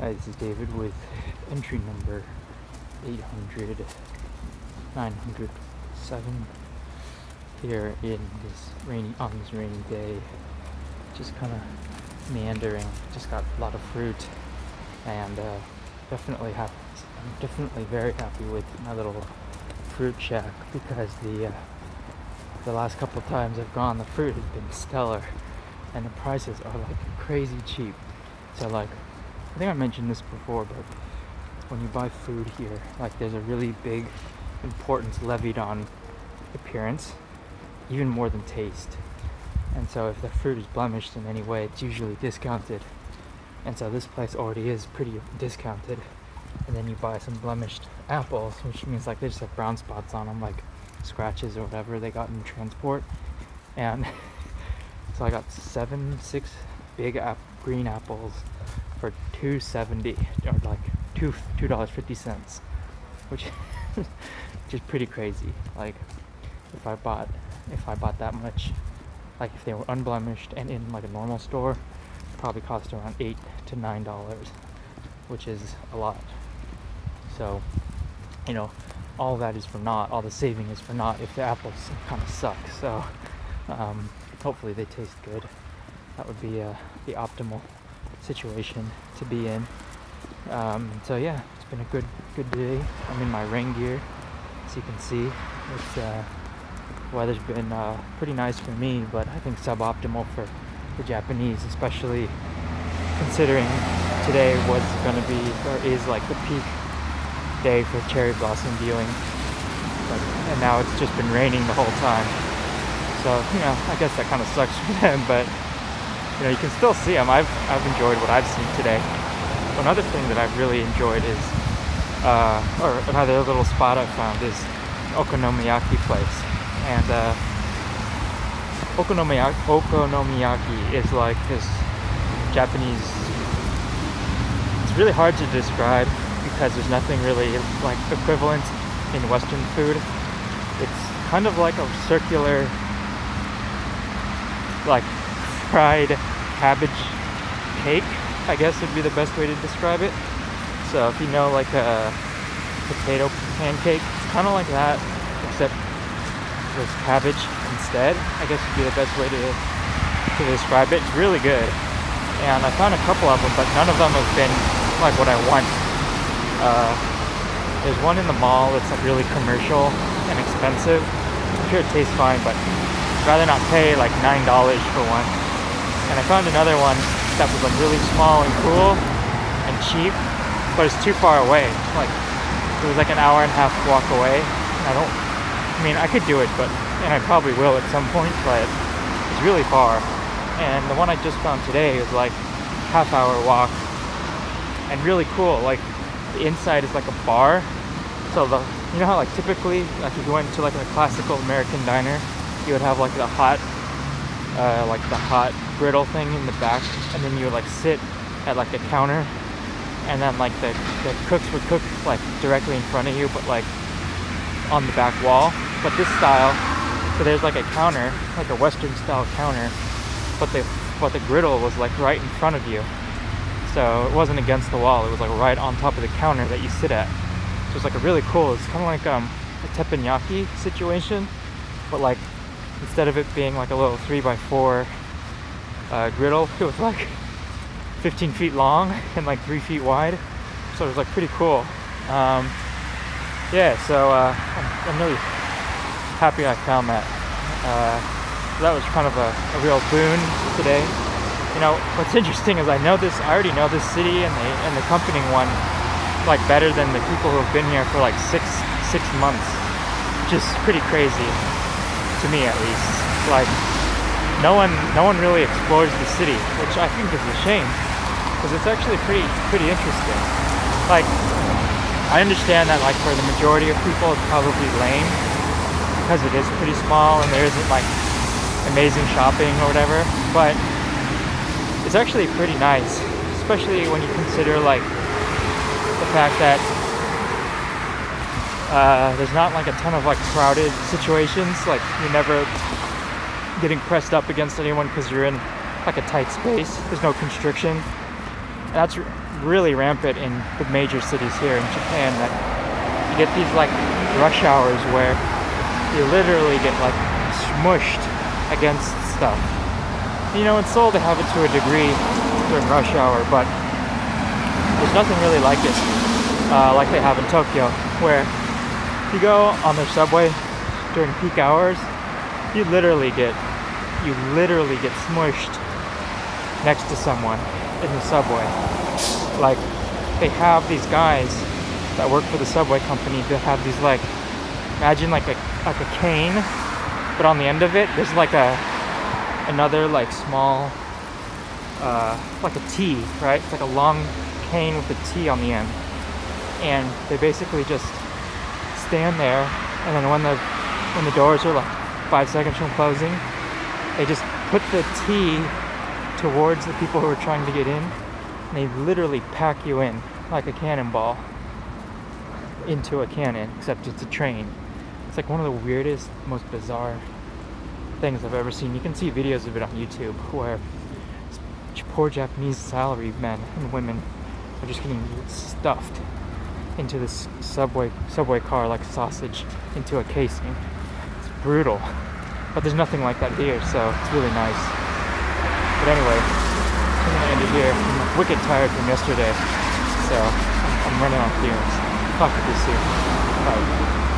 Hi, this is David with entry number 907 here on this rainy day. Just kind of meandering. Just got a lot of fruit, and I'm definitely very happy with my little fruit shack, because the last couple of times I've gone, the fruit has been stellar, and the prices are like crazy cheap. So like, I think I mentioned this before, but when you buy food here, like there's a really big importance levied on appearance, even more than taste. And so if the fruit is blemished in any way, it's usually discounted. And so this place already is pretty discounted. And then you buy some blemished apples, which means like they just have brown spots on them, like scratches or whatever they got in transport. And so I got 6 big green apples for $2.70, or like $2.50, which is pretty crazy. Like if I bought that much, like if they were unblemished and in like a normal store, it probably cost around $8 to $9, which is a lot. So, you know, all that is for naught. All the saving is for naught if the apples kind of suck. So hopefully they taste good. That would be the optimal situation to be in. So yeah, it's been a good day. I'm in my rain gear, as you can see. It's weather's been pretty nice for me, but I think suboptimal for the Japanese, especially considering today was going to be, or is, like the peak day for cherry blossom viewing, and now it's just been raining the whole time. So, you know, I guess that kind of sucks for them, but you know, you can still see them. I've enjoyed what I've seen today. Another thing that I've really enjoyed is, or another little spot I found is okonomiyaki place. And okonomiyaki is like this Japanese, it's really hard to describe because there's nothing really like equivalent in Western food. It's kind of like a circular, like fried cabbage cake, I guess would be the best way to describe it. So if you know like a potato pancake, it's kind of like that, except with cabbage instead, I guess would be the best way to describe it. It's really good, and I found a couple of them, but none of them have been like what I want. There's one in the mall that's like really commercial and expensive. I'm sure it tastes fine, but I'd rather not pay like $9 for one. And I found another one that was like really small and cool and cheap, but it's too far away. Like it was like an hour and a half walk away. I mean, I could do it, and I probably will at some point, but it's really far. And the one I just found today is like half-hour walk and really cool. Like the inside is like a bar. So you know how like typically, like if you went to like a classical American diner, you would have like the hot griddle thing in the back, and then you would like sit at like a counter, and then like the cooks would cook like directly in front of you, but like on the back wall. But this style, so there's like a counter, like a Western style counter, but the griddle was like right in front of you. So it wasn't against the wall, it was like right on top of the counter that you sit at. So it's like a really cool, it's kind of like a teppanyaki situation, but like instead of it being like a little 3x4 griddle, it was like 15 feet long and like 3 feet wide. So it was like pretty cool. Yeah, so I'm really happy I found that. That was kind of a real boon today. You know, what's interesting is I already know this city and the accompanying one like better than the people who have been here for like six months, which is pretty crazy to me, at least. Like no one really explores the city, which I think is a shame, because it's actually pretty interesting. Like I understand that like for the majority of people it's probably lame because it is pretty small and there isn't like amazing shopping or whatever, but it's actually pretty nice, especially when you consider like the fact that there's not like a ton of like crowded situations. Like you're never getting pressed up against anyone because you're in like a tight space. There's no constriction. And that's really rampant in the major cities here in Japan, that you get these like rush hours where you literally get like smushed against stuff. You know, in Seoul they have it to a degree during rush hour, but there's nothing really like it, like they have in Tokyo, where if you go on the subway during peak hours, you literally get smushed next to someone in the subway. Like, they have these guys that work for the subway company that have these, like, imagine like a cane, but on the end of it there's like another like small like a T, right? It's like a long cane with a T on the end, and they basically just stand there, and then when the doors are like 5 seconds from closing, they just put the T towards the people who are trying to get in, and they literally pack you in like a cannonball into a cannon, except it's a train. It's like one of the weirdest, most bizarre things I've ever seen. You can see videos of it on YouTube where poor Japanese salary men and women are just getting stuffed into this subway car like sausage into a casing. It's brutal, but there's nothing like that here, so it's really nice. But anyway, I'm gonna end it here. I'm wicked tired from yesterday, so I'm running on fumes. Talk to you soon. Bye.